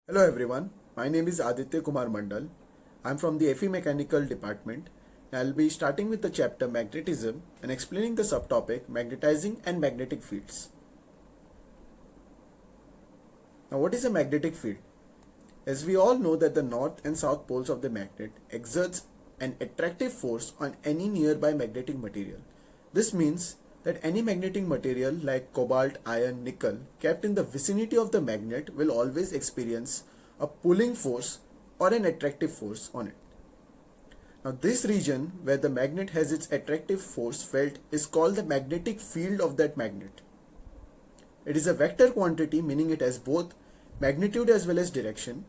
Hello everyone, my name is Aditya Kumar Mandal. I'm from the FE Mechanical department. I'll be starting with the chapter Magnetism and explaining the subtopic magnetizing and magnetic fields. Now what is a magnetic field? As we all know that the north and south poles of the magnet exerts an attractive force on any nearby magnetic material. This means that any magnetic material like cobalt, iron, nickel kept in the vicinity of the magnet will always experience a pulling force or an attractive force on it. Now this region where the magnet has its attractive force felt is called the magnetic field of that magnet. It is a vector quantity, meaning it has both magnitude as well as direction.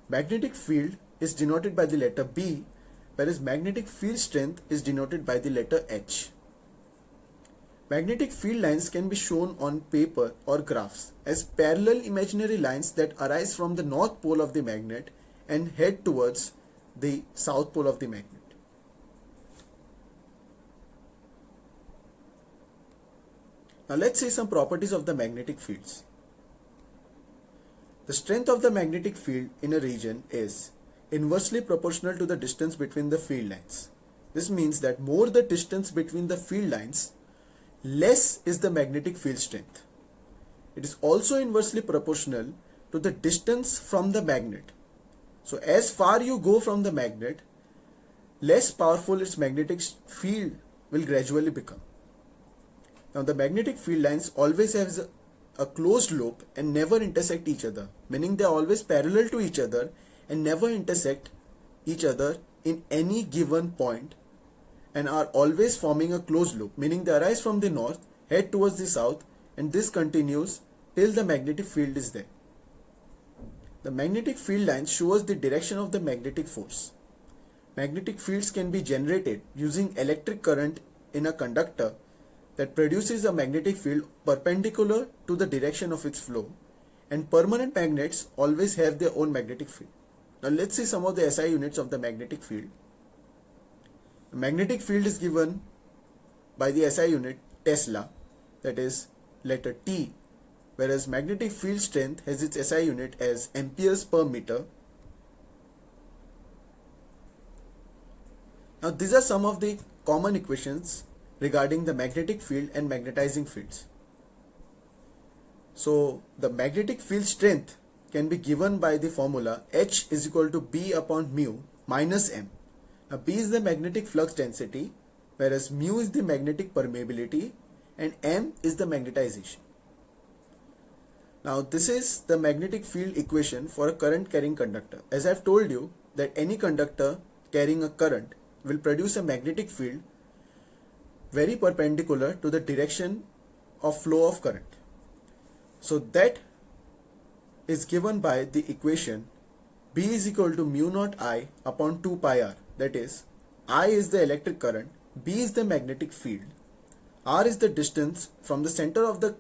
Magnetic field is denoted by the letter B, whereas magnetic field strength is denoted by the letter H. Magnetic field lines can be shown on paper or graphs as parallel imaginary lines that arise from the north pole of the magnet and head towards the south pole of the magnet. Now let's see some properties of the magnetic fields. The strength of the magnetic field in a region is inversely proportional to the distance between the field lines. This means that more the distance between the field lines, less is the magnetic field strength. It is also inversely proportional to the distance from the magnet. So as far you go from the magnet, less powerful its magnetic field will gradually become. Now the magnetic field lines always have a closed loop and never intersect each other, meaning they are always parallel to each other and never intersect each other in any given point, and are always forming a closed loop, meaning they arise from the north, head towards the south, and this continues till the magnetic field is there. The magnetic field lines show us the direction of the magnetic force. Magnetic fields can be generated using electric current in a conductor that produces a magnetic field perpendicular to the direction of its flow, and permanent magnets always have their own magnetic field. Now let's see some of the SI units of the magnetic field. The magnetic field is given by the SI unit Tesla, that is letter T, whereas magnetic field strength has its SI unit as amperes per meter. Now these are some of the common equations regarding the magnetic field and magnetizing fields. So the magnetic field strength can be given by the formula H is equal to B upon mu minus M. Now B is the magnetic flux density, whereas mu is the magnetic permeability and M is the magnetization. Now this is the magnetic field equation for a current carrying conductor. As I have told you that any conductor carrying a current will produce a magnetic field very perpendicular to the direction of flow of current. So that is given by the equation B is equal to mu naught I upon 2 pi r. That is, I is the electric current, B is the magnetic field, R is the distance from the center of the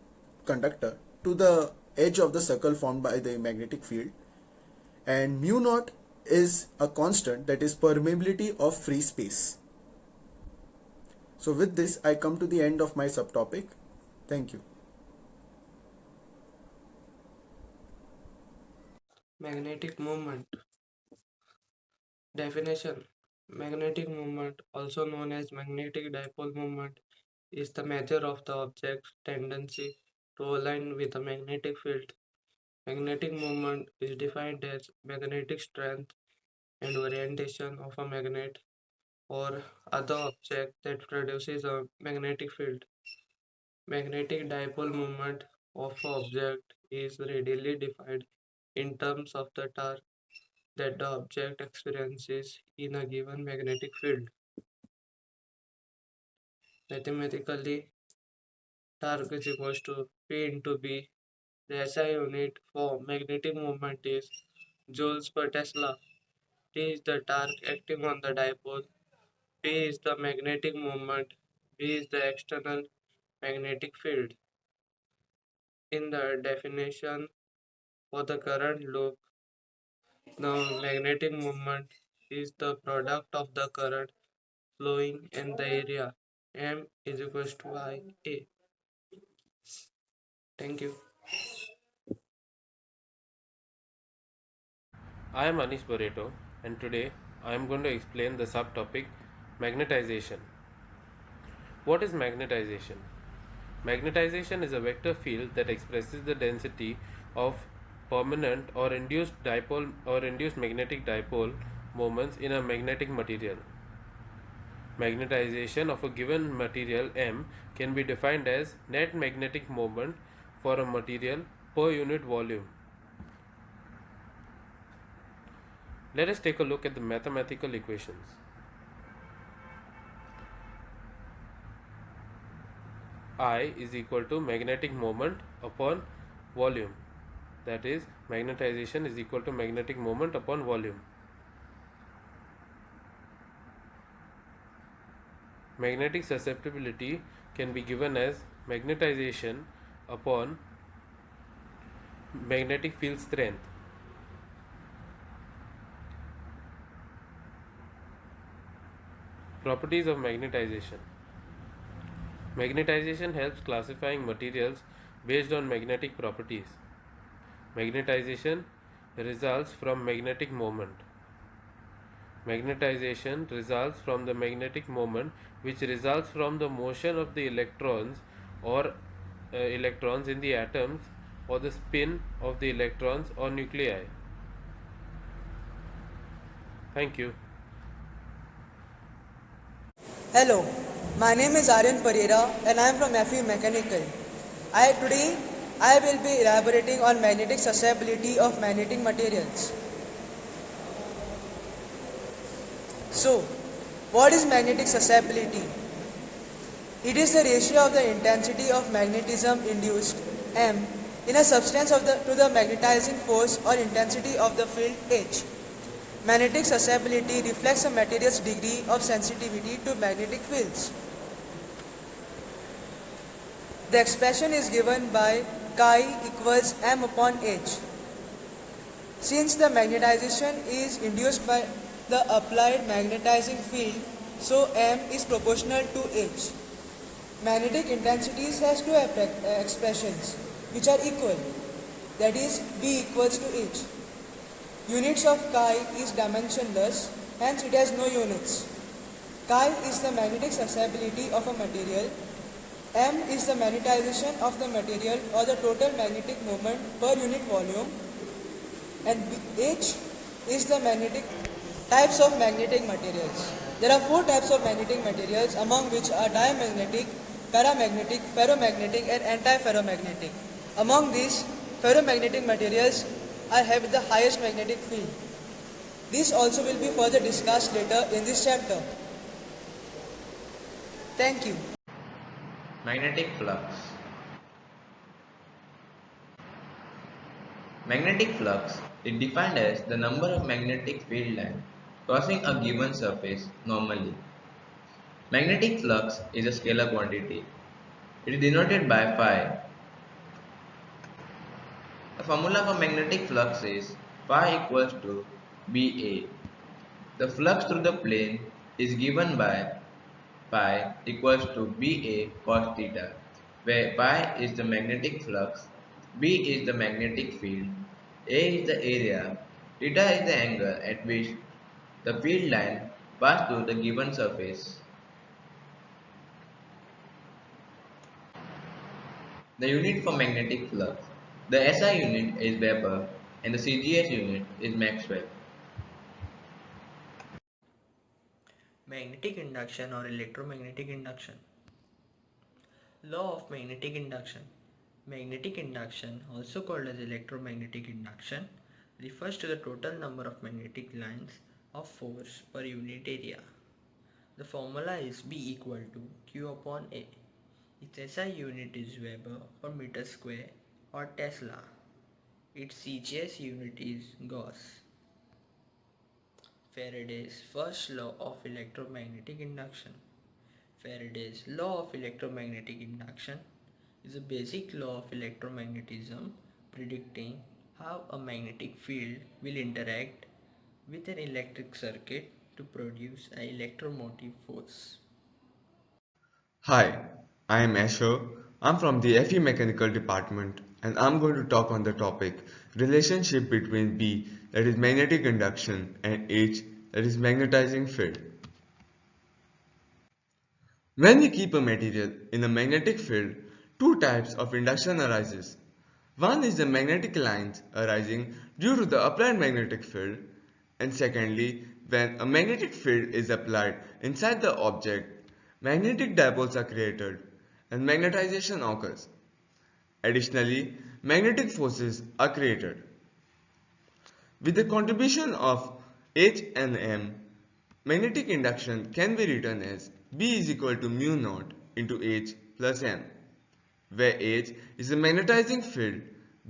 conductor to the edge of the circle formed by the magnetic field, and mu naught is a constant, that is permeability of free space. So with this I come to the end of my subtopic. Thank you. Magnetic moment. Definition. Magnetic moment, also known as magnetic dipole moment, is the measure of the object's tendency to align with a magnetic field. Magnetic moment is defined as magnetic strength and orientation of a magnet or other object that produces a magnetic field. Magnetic dipole moment of an object is readily defined in terms of the torque that the object experiences in a given magnetic field. Mathematically, torque is equals to P into B. The SI unit for magnetic moment is joules per Tesla. T is the torque acting on the dipole. P is the magnetic moment. B is the external magnetic field. In the definition for the current loop, the magnetic moment is the product of the current flowing in the area. M is equals to IA. Thank you. I am Anish Barreto, and today I am going to explain the subtopic magnetization. What is magnetization? Magnetization is a vector field that expresses the density of permanent or induced magnetic dipole moments in a magnetic material. Magnetization of a given material M can be defined as net magnetic moment for a material per unit volume. Let us take a look at the mathematical equations. I is equal to magnetic moment upon volume. That is, magnetization is equal to magnetic moment upon volume. Magnetic susceptibility can be given as magnetization upon magnetic field strength. Properties of magnetization. Magnetization helps classifying materials based on magnetic properties. Magnetization results from magnetic moment. Magnetization results from the magnetic moment which results from the motion of the electrons or electrons in the atoms or the spin of the electrons or nuclei. Thank you. Hello, my name is Aryan Pereira and I am from FE Mechanical. Today I will be elaborating on magnetic susceptibility of magnetic materials. So, what is magnetic susceptibility? It is the ratio of the intensity of magnetism induced M in a substance to the magnetizing force or intensity of the field H. Magnetic susceptibility reflects a material's degree of sensitivity to magnetic fields. The expression is given by chi equals m upon h. Since the magnetization is induced by the applied magnetizing field, so m is proportional to h. Magnetic intensities has two expressions which are equal, that is B equals to h. Units of chi is dimensionless, hence it has no units. Chi is the magnetic susceptibility of a material. M is the magnetization of the material or the total magnetic moment per unit volume, and H is the magnetic types of magnetic materials. There are four types of magnetic materials, among which are diamagnetic, paramagnetic, ferromagnetic and antiferromagnetic. Among these, ferromagnetic materials have the highest magnetic field. This also will be further discussed later in this chapter. Thank you. Magnetic flux. Magnetic flux is defined as the number of magnetic field lines crossing a given surface normally. Magnetic flux is a scalar quantity. It is denoted by phi. The formula for magnetic flux is phi equals to Ba. The flux through the plane is given by pi equals to Ba cos theta, where pi is the magnetic flux, B is the magnetic field, A is the area, theta is the angle at which the field line passes through the given surface. The unit for magnetic flux. The SI unit is Weber and the CGS unit is Maxwell. Magnetic induction or electromagnetic induction. Law of magnetic induction. Magnetic induction, also called as electromagnetic induction, refers to the total number of magnetic lines of force per unit area. The formula is B equal to Q upon A. Its SI unit is Weber per meter square or Tesla. Its CGS unit is Gauss. Faraday's first law of electromagnetic induction. Faraday's law of electromagnetic induction is a basic law of electromagnetism predicting how a magnetic field will interact with an electric circuit to produce an electromotive force. Hi, I am Asher. I'm from the FE Mechanical department. and I'm going to talk on the topic relationship between B, that is magnetic induction, and H, that is magnetizing field. When we keep a material in a magnetic field, two types of induction arises. One is the magnetic lines arising due to the applied magnetic field, and secondly, when a magnetic field is applied inside the object, magnetic dipoles are created and magnetization occurs. Additionally, magnetic forces are created. With the contribution of H and M, magnetic induction can be written as B is equal to mu naught into H plus M, where H is a magnetizing field,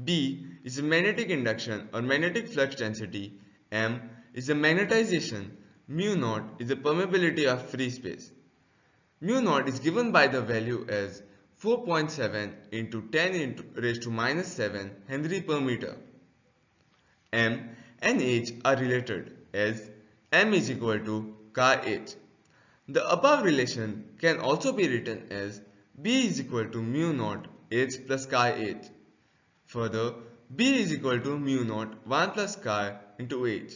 B is a magnetic induction or magnetic flux density, M is a magnetization, mu naught is the permeability of free space. Mu naught is given by the value as 4.7 into 10 raised to minus 7 Henry per meter. M and H are related as M is equal to chi H. The above relation can also be written as B is equal to mu naught H plus chi H. Further, B is equal to mu naught 1 plus chi into H.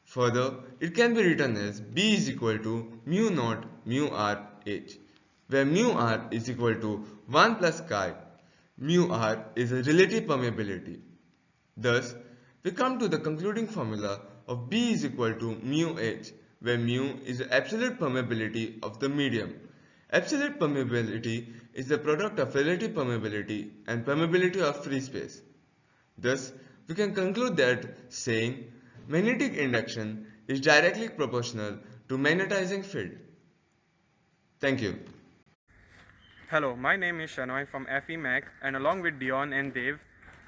Further, it can be written as B is equal to mu naught mu r H, where mu r is equal to 1 plus chi. Mu r is a relative permeability. Thus, we come to the concluding formula of B is equal to mu H, where mu is the absolute permeability of the medium. Absolute permeability is the product of relative permeability and permeability of free space. Thus, we can conclude that saying magnetic induction is directly proportional to magnetizing field. Thank you. Hello, my name is Shanoy from FE Mech, and along with Dion and Dave,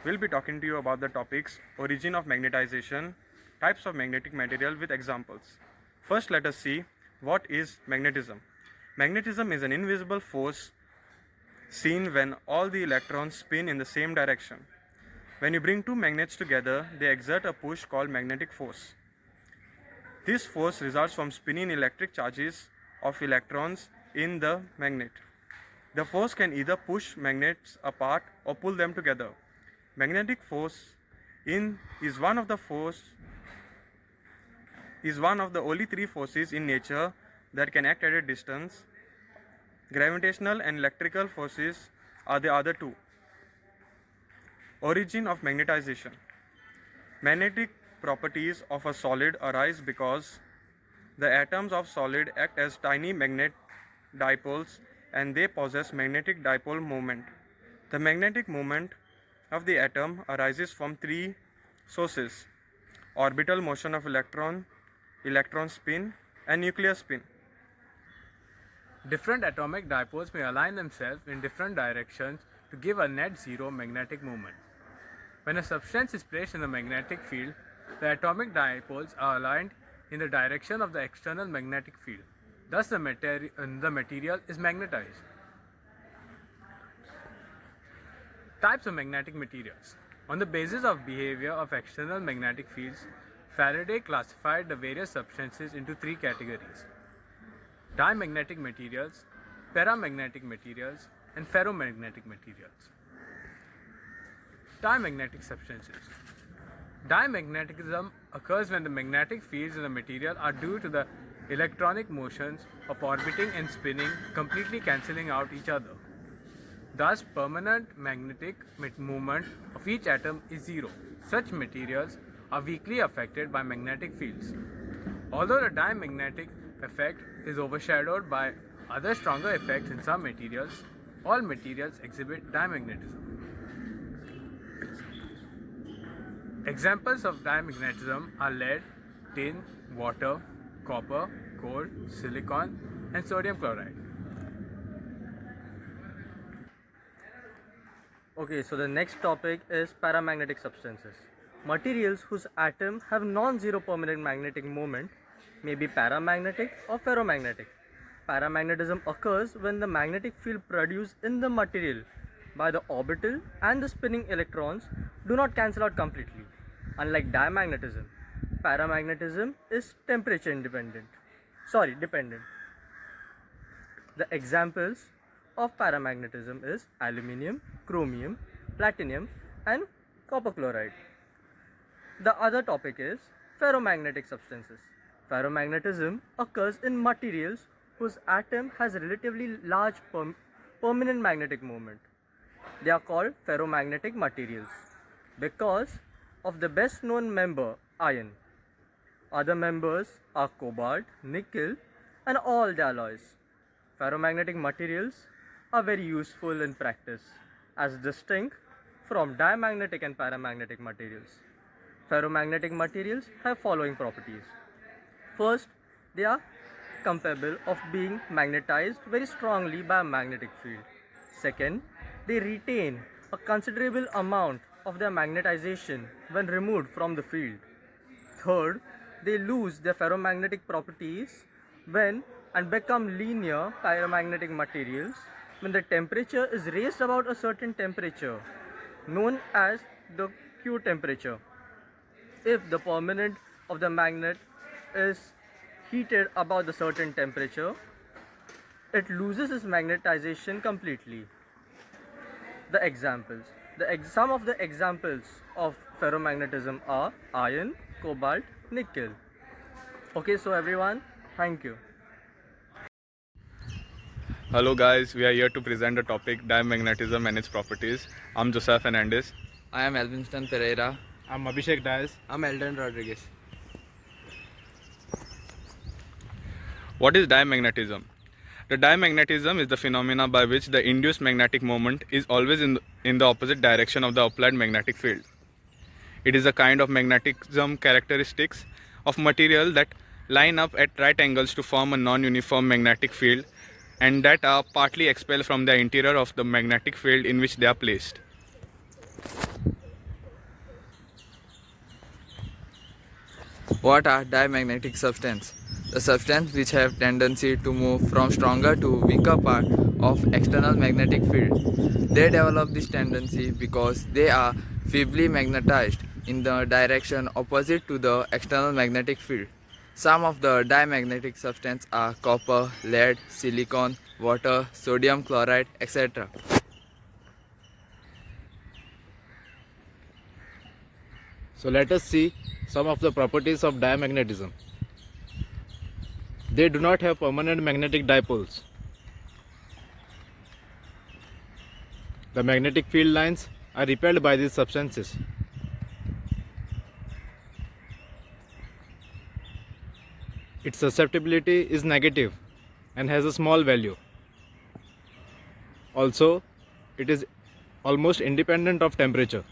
we'll be talking to you about the topics origin of magnetization, types of magnetic material with examples. First, let us see what is magnetism. Magnetism is an invisible force seen when all the electrons spin in the same direction. When you bring two magnets together, they exert a push called magnetic force. This force results from spinning electric charges of electrons in the magnet. The force can either push magnets apart or pull them together. Magnetic force is one of the only three forces in nature that can act at a distance. Gravitational and electrical forces are the other two. Origin of magnetization. Magnetic properties of a solid arise because the atoms of solid act as tiny magnet dipoles and they possess magnetic dipole moment. The magnetic moment of the atom arises from three sources: orbital motion of electron spin, and nuclear spin. Different atomic dipoles may align themselves in different directions to give a net zero magnetic moment. When a substance is placed in the magnetic field, the atomic dipoles are aligned in the direction of the external magnetic field. Thus, the material is magnetized. Types of magnetic materials. On the basis of behavior of external magnetic fields, Faraday classified the various substances into three categories: diamagnetic materials, paramagnetic materials, and ferromagnetic materials. Diamagnetic substances. Diamagnetism occurs when the magnetic fields in the material are due to the electronic motions of orbiting and spinning, completely cancelling out each other. Thus, permanent magnetic movement of each atom is zero. Such materials are weakly affected by magnetic fields. Although the diamagnetic effect is overshadowed by other stronger effects in some materials, all materials exhibit diamagnetism. Examples of diamagnetism are lead, tin, water, copper, gold, silicon, and sodium chloride. Okay, so the next topic is paramagnetic substances. Materials whose atoms have non-zero permanent magnetic moment may be paramagnetic or ferromagnetic. Paramagnetism occurs when the magnetic field produced in the material by the orbital and the spinning electrons do not cancel out completely. Unlike diamagnetism, paramagnetism is temperature dependent. The examples of paramagnetism is aluminium, chromium, platinum and copper chloride. The other topic is ferromagnetic substances. Ferromagnetism occurs in materials whose atom has relatively large permanent magnetic moment. They are called ferromagnetic materials because of the best known member, iron. Other members are cobalt, nickel, and all the alloys. Ferromagnetic materials are very useful in practice as distinct from diamagnetic and paramagnetic materials. Ferromagnetic materials have following properties. First, they are capable of being magnetized very strongly by a magnetic field. Second, they retain a considerable amount of their magnetization when removed from the field. Third, they lose their ferromagnetic properties when and become linear paramagnetic materials when the temperature is raised about a certain temperature known as the Q temperature. If the permanent of the magnet is heated above the certain temperature, it loses its magnetization completely. The examples. Some of the examples of ferromagnetism are iron, cobalt, nickel. Okay, so everyone, thank you. Hello guys, we are here to present the topic diamagnetism and its properties. I'm Joseph Fernandez. I am Elvinston Pereira. I'm Abhishek Dias. I'm Eldon Rodriguez. What is diamagnetism? The diamagnetism is the phenomena by which the induced magnetic moment is always in the opposite direction of the applied magnetic field. It is a kind of magnetism characteristics of material that line up at right angles to form a non-uniform magnetic field and that are partly expelled from the interior of the magnetic field in which they are placed. What are diamagnetic substances? The substances which have tendency to move from stronger to weaker part of external magnetic field. They develop this tendency because they are feebly magnetized in the direction opposite to the external magnetic field. Some of the diamagnetic substances are copper, lead, silicon, water, sodium chloride, etc. So let us see some of the properties of diamagnetism. They do not have permanent magnetic dipoles. The magnetic field lines are repelled by these substances. Its susceptibility is negative and has a small value. Also, it is almost independent of temperature.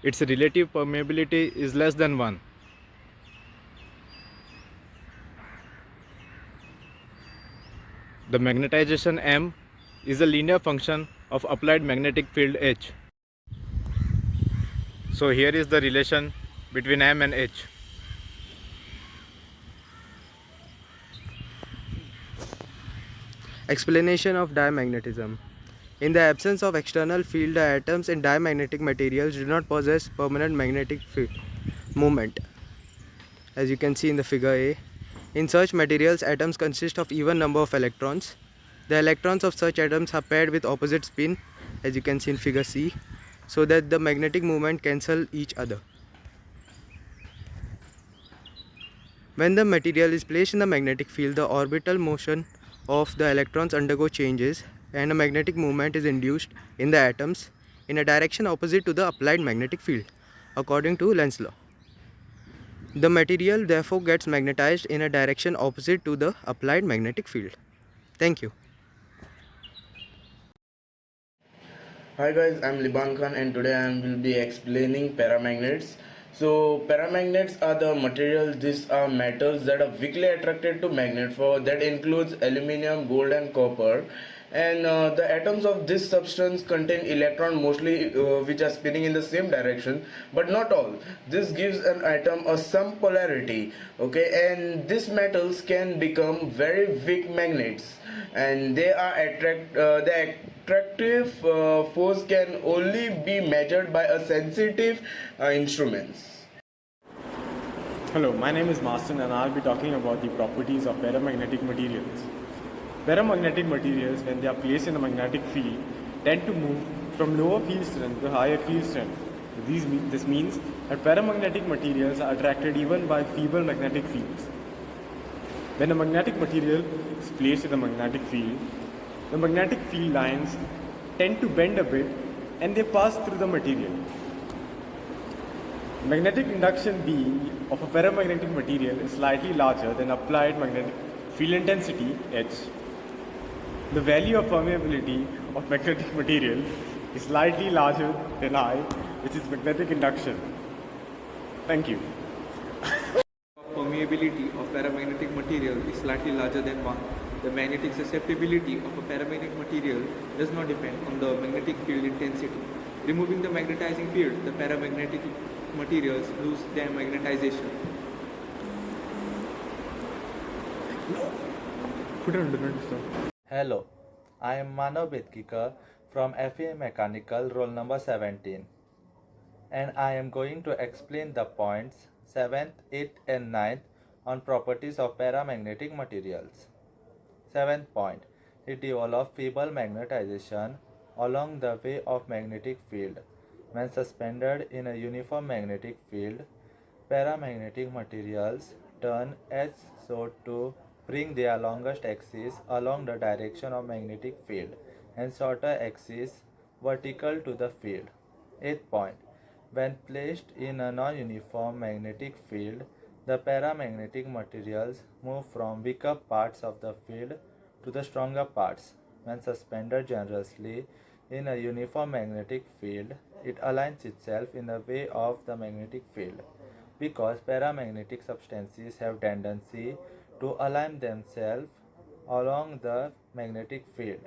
Its relative permeability is less than 1. The magnetization M is a linear function of applied magnetic field H. So here is the relation between M and H. Explanation of diamagnetism. In the absence of external field, the atoms in diamagnetic materials do not possess permanent magnetic moment, as you can see in the figure A. In such materials, atoms consist of even number of electrons. The electrons of such atoms are paired with opposite spin, as you can see in figure C, so that the magnetic moment cancel each other. When the material is placed in the magnetic field, the orbital motion of the electrons undergo changes and a magnetic moment is induced in the atoms in a direction opposite to the applied magnetic field, according to Lenz's law. The material therefore gets magnetized in a direction opposite to the applied magnetic field. Thank you. Hi guys, I'm Liban Khan and today I will be explaining paramagnets. So paramagnets are the materials, these are metals that are weakly attracted to magnet, for that includes aluminum, gold and copper. And the atoms of this substance contain electrons mostly which are spinning in the same direction, but not all. This gives an atom a some polarity, okay, and these metals can become very weak magnets, and they are the attractive force can only be measured by a sensitive instruments. Hello, my name is Marston and I'll be talking about the properties of paramagnetic materials. Paramagnetic materials, when they are placed in a magnetic field, tend to move from lower field strength to higher field strength. This means that paramagnetic materials are attracted even by feeble magnetic fields. When a magnetic material is placed in a magnetic field, the magnetic field lines tend to bend a bit and they pass through the material. Magnetic induction B of a paramagnetic material is slightly larger than applied magnetic field intensity H. The value of permeability of magnetic material is slightly larger than I, which is magnetic induction. Thank you. Permeability of paramagnetic material is slightly larger than 1. The magnetic susceptibility of a paramagnetic material does not depend on the magnetic field intensity. Removing the magnetizing field, the paramagnetic materials lose their magnetization. Hello, I am Manav Betkikar from FE Mechanical roll number 17, and I am going to explain the points 7th, 8th and 9th on properties of paramagnetic materials. 7th point, it develops feeble magnetization along the way of magnetic field. When suspended in a uniform magnetic field, paramagnetic materials turn as so to bring their longest axis along the direction of magnetic field and shorter axis vertical to the field. 8th point, when placed in a non-uniform magnetic field, the paramagnetic materials move from weaker parts of the field to the stronger parts. When suspended generously in a uniform magnetic field, it aligns itself in the way of the magnetic field. Because paramagnetic substances have tendency to align themselves along the magnetic field,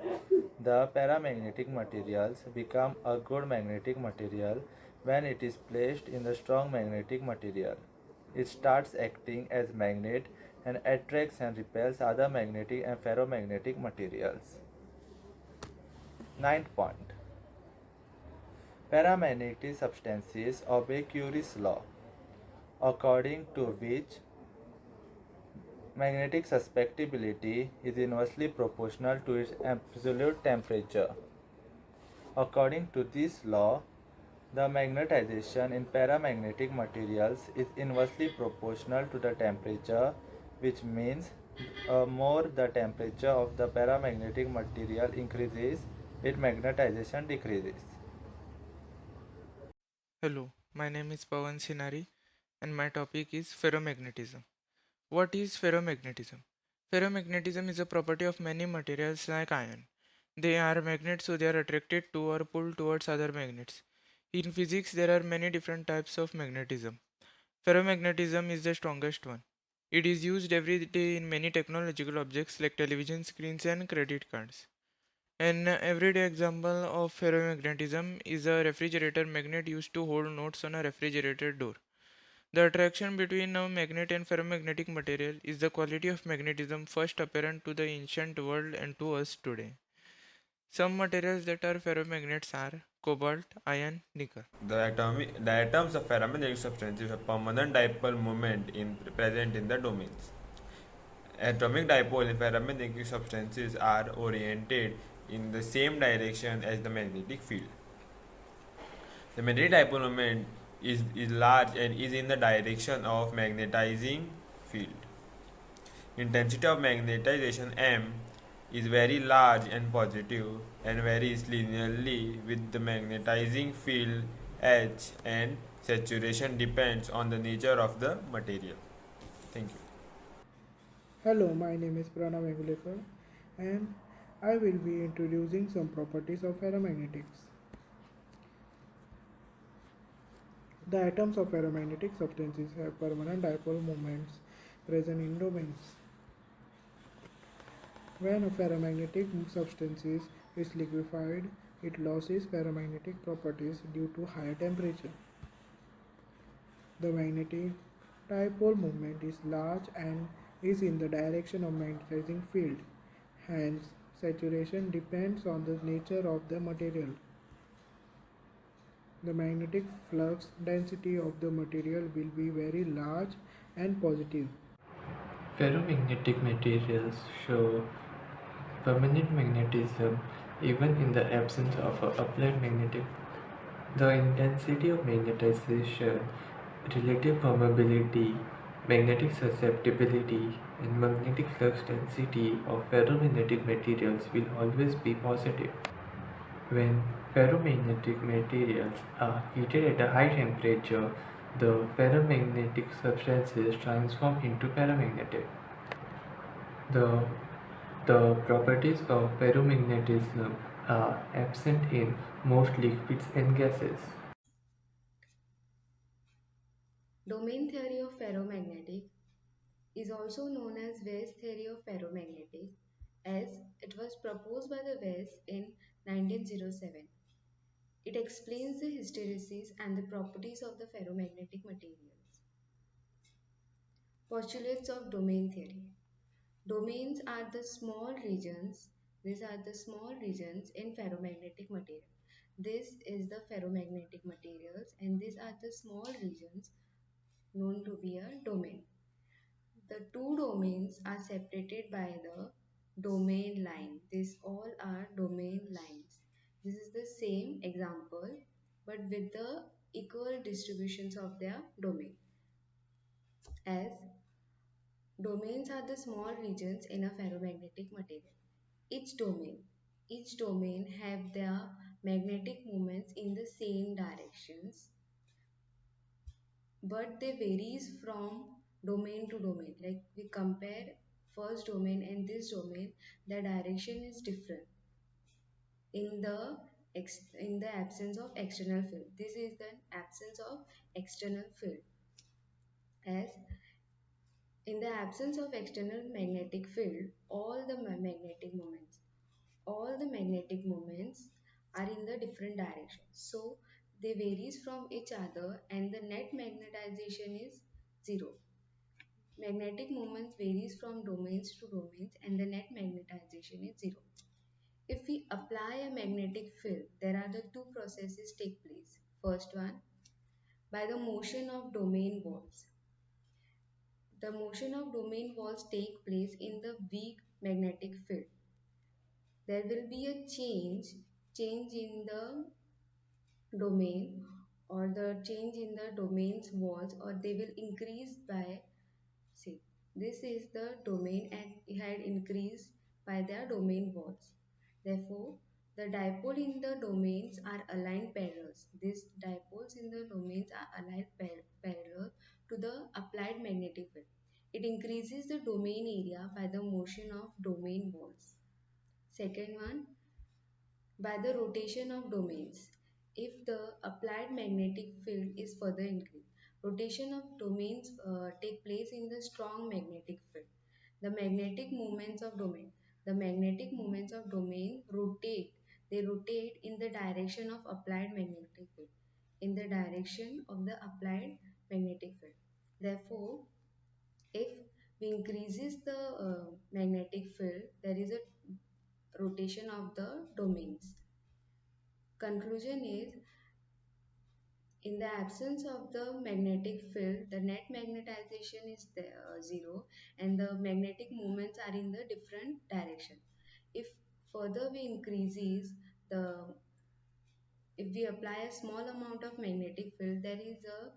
the paramagnetic materials become a good magnetic material when it is placed in the strong magnetic material. It starts acting as magnet and attracts and repels other magnetic and ferromagnetic materials. 9th point. Paramagnetic substances obey Curie's law, according to which magnetic susceptibility is inversely proportional to its absolute temperature. According to this law, the magnetization in paramagnetic materials is inversely proportional to the temperature, which means more the temperature of the paramagnetic material increases, its magnetization decreases. Hello, my name is Pawan Sinari and my topic is ferromagnetism. What is ferromagnetism? Ferromagnetism is a property of many materials like iron. They are magnets, so they are attracted to or pulled towards other magnets. In physics, there are many different types of magnetism. Ferromagnetism is the strongest one. It is used every day in many technological objects like television screens and credit cards. An everyday example of ferromagnetism is a refrigerator magnet used to hold notes on a refrigerator door. The attraction between a magnet and ferromagnetic material is the quality of magnetism first apparent to the ancient world and to us today. Some materials that are ferromagnets are cobalt, iron, nickel. The atoms of paramagnetic substances have permanent dipole moment present in the domains. Atomic dipole in paramagnetic substances are oriented in the same direction as the magnetic field. The magnetic dipole moment is large and is in the direction of magnetizing field. Intensity of magnetization M is very large and positive and varies linearly with the magnetizing field H, and saturation depends on the nature of the material. Thank you. Hello, my name is Pranav Engulekar and I will be introducing some properties of ferromagnetics. The atoms of ferromagnetic substances have permanent dipole moments present in domains. When a ferromagnetic substance is liquefied, it loses ferromagnetic properties due to higher temperature. The magnetic dipole moment is large and is in the direction of magnetizing field. Hence, saturation depends on the nature of the material. The magnetic flux density of the material will be very large and positive. Ferromagnetic materials show permanent magnetism even in the absence of applied magnetic. The intensity of magnetization, relative permeability, magnetic susceptibility, and magnetic flux density of ferromagnetic materials will always be positive. When ferromagnetic materials are heated at a high temperature, the ferromagnetic substances transform into paramagnetic. The the properties of ferromagnetism are absent in most liquids and gases. Domain theory of ferromagnetic is also known as Wey's theory of ferromagnetic, as it was proposed by the Weiss in 1907. It explains the hysteresis and the properties of the ferromagnetic materials. Postulates of domain theory. Domains are the small regions. These are the small regions in ferromagnetic material. This is the ferromagnetic materials, and these are the small regions known to be a domain. The two domains are separated by the domain line. These all are domain lines. This is the same example but with the equal distributions of their domain. As domains are the small regions in a ferromagnetic material. Each domain have their magnetic moments in the same directions, but they varies from domain to domain. Like we compare first domain and this domain, the direction is different in the in the absence of external field. This is the absence of external field. As in the absence of external magnetic field, all the magnetic moments are in the different directions. So they varies from each other and the net magnetization is zero. Magnetic moments varies from domains to domains and the net magnetization is zero. If we apply a magnetic field, there are the two processes take place. First one, by the motion of domain walls. The motion of domain walls take place in the weak magnetic field. There will be a change in the domain or the change in the domain's walls, or they will increase by, see, this is the domain and it had increased by their domain walls. Therefore, the dipole in the domains are aligned parallels. These dipoles in the domains are aligned parallel to the applied magnetic field. It increases the domain area by the motion of domain walls. Second one, by the rotation of domains. If the applied magnetic field is further increased, rotation of domains take place in the strong magnetic field. The magnetic moments of domain. The magnetic moments of domain rotate. They rotate in the direction of applied magnetic field. In the direction of the applied magnetic field. Therefore, if we increases the magnetic field, there is a rotation of the domains. Conclusion is, in the absence of the magnetic field, the net magnetization is zero and the magnetic moments are in the different direction. If further we increases the, if we apply a small amount of magnetic field, there is a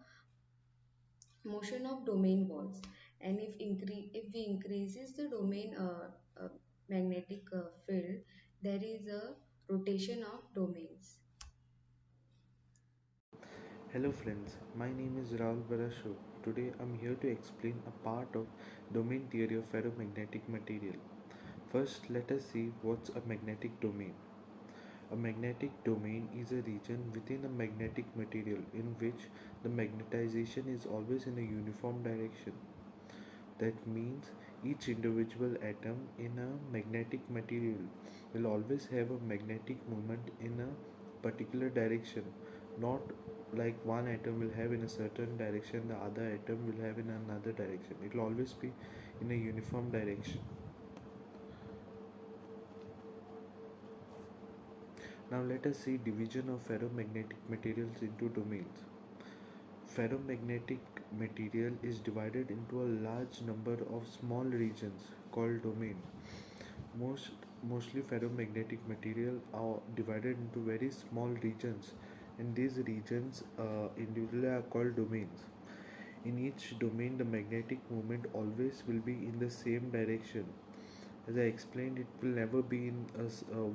motion of domain walls, and if we increases the domain magnetic field, there is a rotation of domains. Hello friends, my name is Rahul Barasho. Today I'm here to explain a part of domain theory of ferromagnetic material. First, let us see what's a magnetic domain. A magnetic domain is a region within a magnetic material in which the magnetization is always in a uniform direction. That means each individual atom in a magnetic material will always have a magnetic moment in a particular direction, not like one atom will have in a certain direction, the other atom will have in another direction. It will always be in a uniform direction. Now let us see division of ferromagnetic materials into domains. Ferromagnetic material is divided into a large number of small regions called domain. Most Mostly ferromagnetic material are divided into very small regions, and these regions individually are called domains. In each domain, the magnetic moment always will be in the same direction. As I explained, it will never be in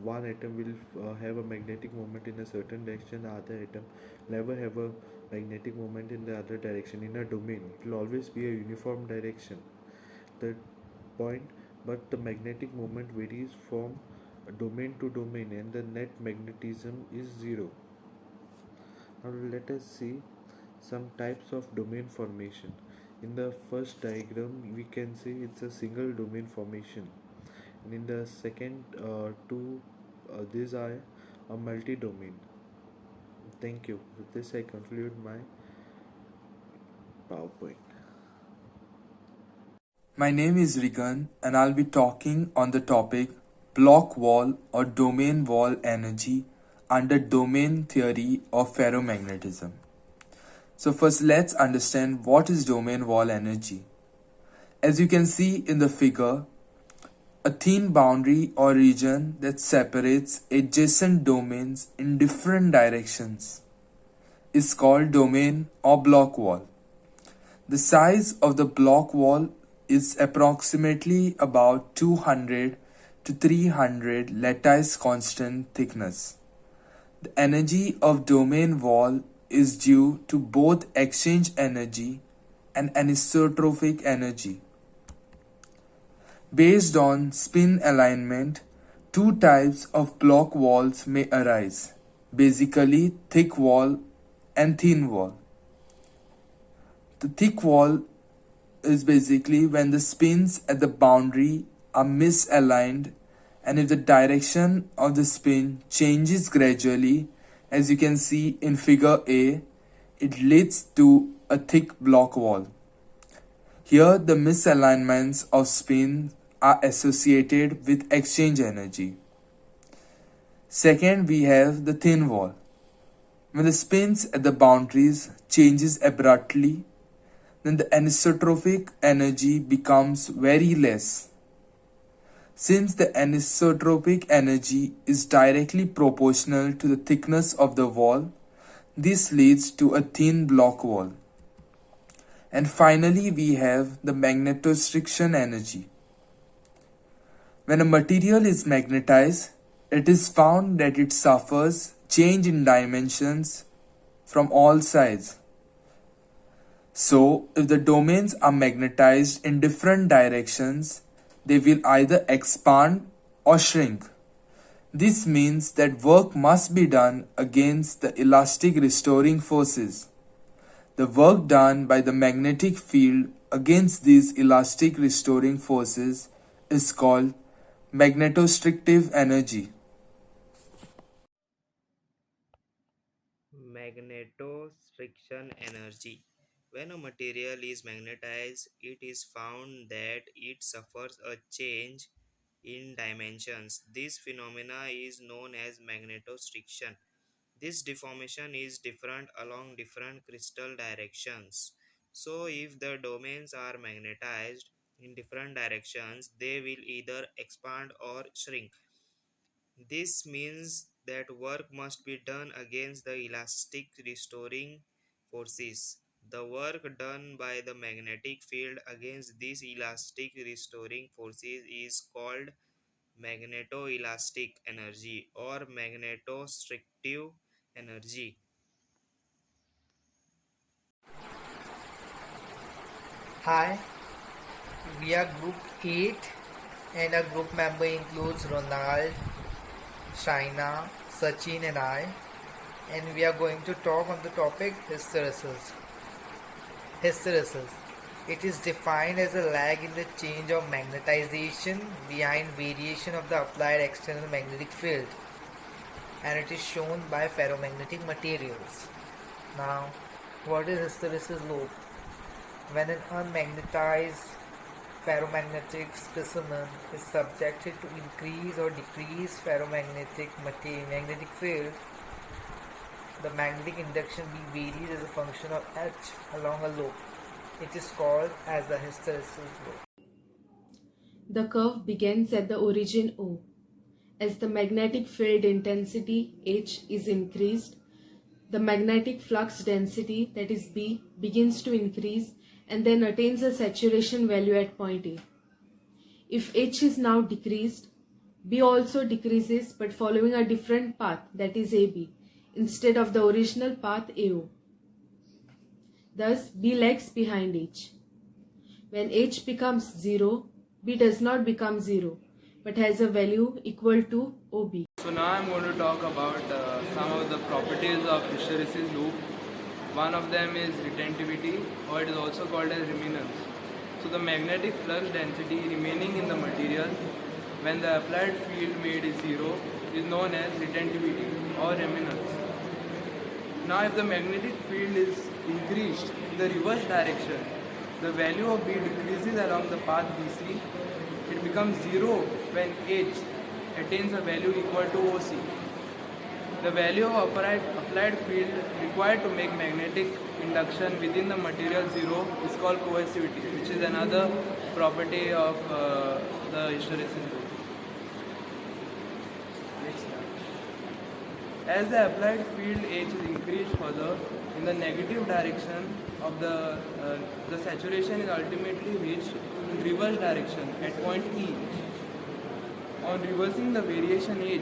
one atom will have a magnetic moment in a certain direction, the other atom never have a magnetic moment in the other direction. In a domain, it will always be a uniform direction. The point, but the magnetic moment varies from domain to domain, and the net magnetism is zero. Now let us see some types of domain formation. In the first diagram, we can see it's a single domain formation, and in the second two, these are a multi-domain. Thank you. With this, I conclude my PowerPoint. My name is Rigan and I'll be talking on the topic block wall or domain wall energy under domain theory of ferromagnetism. So first let's understand what is domain wall energy. As you can see in the figure, a thin boundary or region that separates adjacent domains in different directions is called domain or block wall. The size of the block wall is approximately about 200 to 300 lattice constant thickness. The energy of domain wall is due to both exchange energy and anisotropic energy. Based on spin alignment, two types of block walls may arise, basically thick wall and thin wall. The thick wall is basically when the spins at the boundary are misaligned, and if the direction of the spin changes gradually, as you can see in figure A, it leads to a thick block wall. Here the misalignments of spin are associated with exchange energy. Second, we have the thin wall. When the spins at the boundaries changes abruptly, then the anisotropic energy becomes very less. Since the anisotropic energy is directly proportional to the thickness of the wall, this leads to a thin block wall. And finally, we have the magnetostriction energy. When a material is magnetized, it is found that it suffers change in dimensions from all sides. So, if the domains are magnetized in different directions, they will either expand or shrink. This means that work must be done against the elastic restoring forces. The work done by the magnetic field against these elastic restoring forces is called magnetostrictive energy. Magnetostriction energy. When a material is magnetized, it is found that it suffers a change in dimensions. This phenomena is known as magnetostriction. This deformation is different along different crystal directions. So, if the domains are magnetized in different directions, they will either expand or shrink. This means that work must be done against the elastic restoring forces. The work done by the magnetic field against these elastic restoring forces is called magnetoelastic energy or magnetostrictive energy. Hi, we are group 8 and our group member includes Ronald, Shaina, Sachin and I, and we are going to talk on the topic hysteresis. Hysteresis. It is defined as a lag in the change of magnetization behind variation of the applied external magnetic field, and it is shown by ferromagnetic materials. Now, what is hysteresis loop? When an unmagnetized ferromagnetic specimen is subjected to increase or decrease magnetic field, the magnetic induction B varies as a function of H along a loop. It is called as the hysteresis loop. The curve begins at the origin O. As the magnetic field intensity H is increased, the magnetic flux density, that is B, begins to increase and then attains a saturation value at point A. If H is now decreased, B also decreases but following a different path, that is AB, instead of the original path AO. Thus, B lags behind H. When H becomes 0, B does not become 0 but has a value equal to OB. So now I'm going to talk about some of the properties of hysteresis loop. One of them is retentivity, or it is also called as remanence. So the magnetic flux density remaining in the material when the applied field made is 0 is known as retentivity or remanence. Now if the magnetic field is increased in the reverse direction, the value of B decreases along the path BC. It becomes 0 when H attains a value equal to OC. The value of applied field required to make magnetic induction within the material 0 is called coercivity, which is another property of the hysteresis loop. As the applied field H is increased further in the negative direction of the saturation is ultimately reached in reverse direction at point E. On reversing the variation H,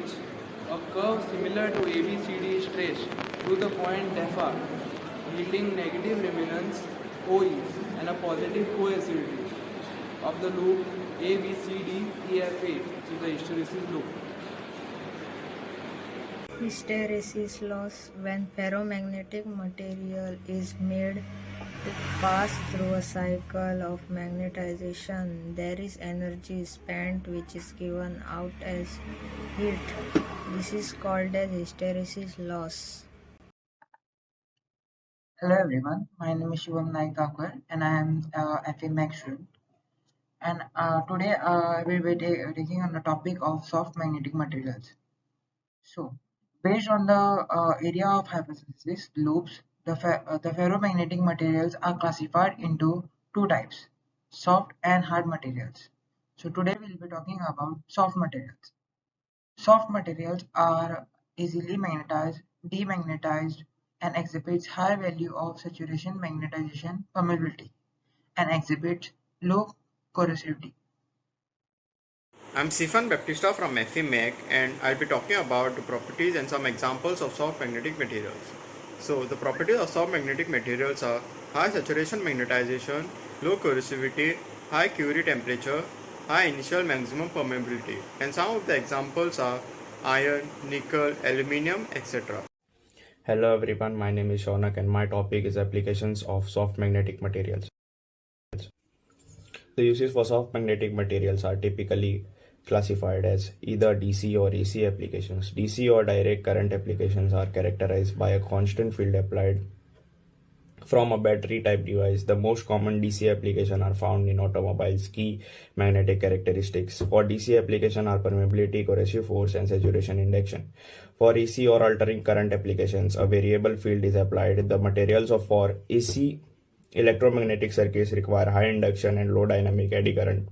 a curve similar to ABCD is traced to the point DEFA, yielding negative remanence OE and a positive coercivity of the loop ABCDEFA, which is the hysteresis loop. Hysteresis loss when ferromagnetic material is made to pass through a cycle of magnetization. There is energy spent which is given out as heat. This is called as hysteresis loss. Hello everyone, my name is Shivam Naik Thakur and I am FA Mech student. And today I will be taking on the topic of soft magnetic materials. So, based on the area of hypothesis loops, the ferromagnetic materials are classified into two types, soft and hard materials. So today we will be talking about soft materials. Soft materials are easily magnetized, demagnetized, and exhibits high value of saturation magnetization permeability and exhibits low corrosivity. I'm Sifan Baptista from FE Mech, and I'll be talking about the properties and some examples of soft magnetic materials. So the properties of soft magnetic materials are high saturation magnetization, low corrosivity, high Curie temperature, high initial maximum permeability, and some of the examples are iron, nickel, aluminium, etc. Hello everyone, my name is Shaunak and my topic is applications of soft magnetic materials. The uses for soft magnetic materials are typically classified as either DC or AC applications. DC or direct current applications are characterized by a constant field applied from a battery type device. The most common DC applications are found in automobiles. Key magnetic characteristics for DC application are permeability, corrosive force, and saturation induction. For AC or altering current applications, a variable field is applied. The materials for AC electromagnetic circuits require high induction and low dynamic eddy current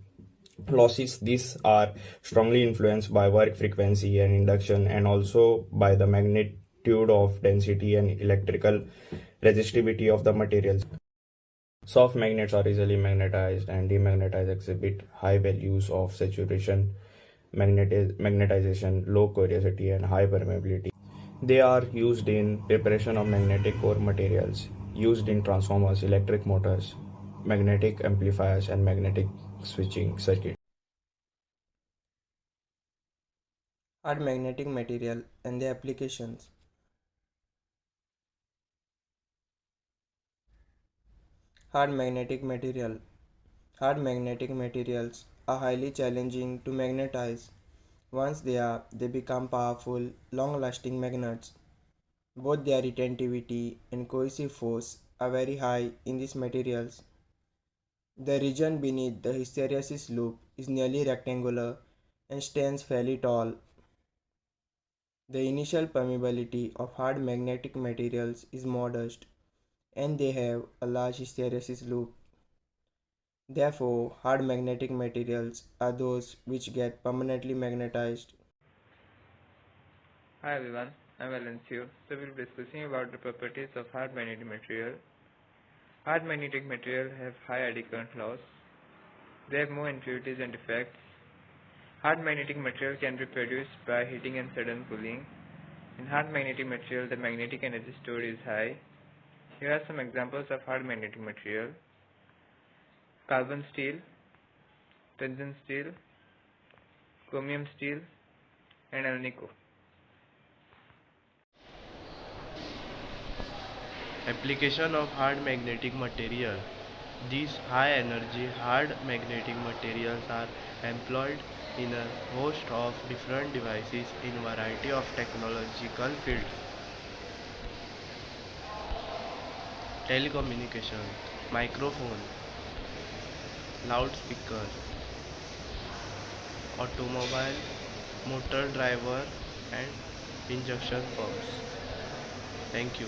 losses. These are strongly influenced by work frequency and induction, and also by the magnitude of density and electrical resistivity of the materials. Soft magnets are easily magnetized and demagnetized, exhibit high values of saturation, magnetization, low corrosivity, and high permeability. They are used in preparation of magnetic core materials, used in transformers, electric motors, magnetic amplifiers, and magnetic switching circuits. Hard magnetic material and their applications. Hard magnetic material. Hard magnetic materials are highly challenging to magnetize. Once they become powerful, long-lasting magnets. Both their retentivity and cohesive force are very high in these materials. The region beneath the hysteresis loop is nearly rectangular and stands fairly tall. The initial permeability of hard magnetic materials is modest, and they have a large hysteresis loop. Therefore, hard magnetic materials are those which get permanently magnetized. Hi everyone, I'm Valencio. So we'll be discussing about the properties of hard magnetic material. Hard magnetic material have high eddy current loss. They have more impurities and defects. Hard magnetic material can be produced by heating and sudden cooling. In hard magnetic material, the magnetic energy stored is high. Here are some examples of hard magnetic material: carbon steel, tungsten steel, chromium steel, and alnico. Application of hard magnetic material. These high energy hard magnetic materials are employed in a host of different devices in variety of technological fields. Telecommunication, microphone, loudspeaker, automobile, motor driver and injection pumps. Thank you.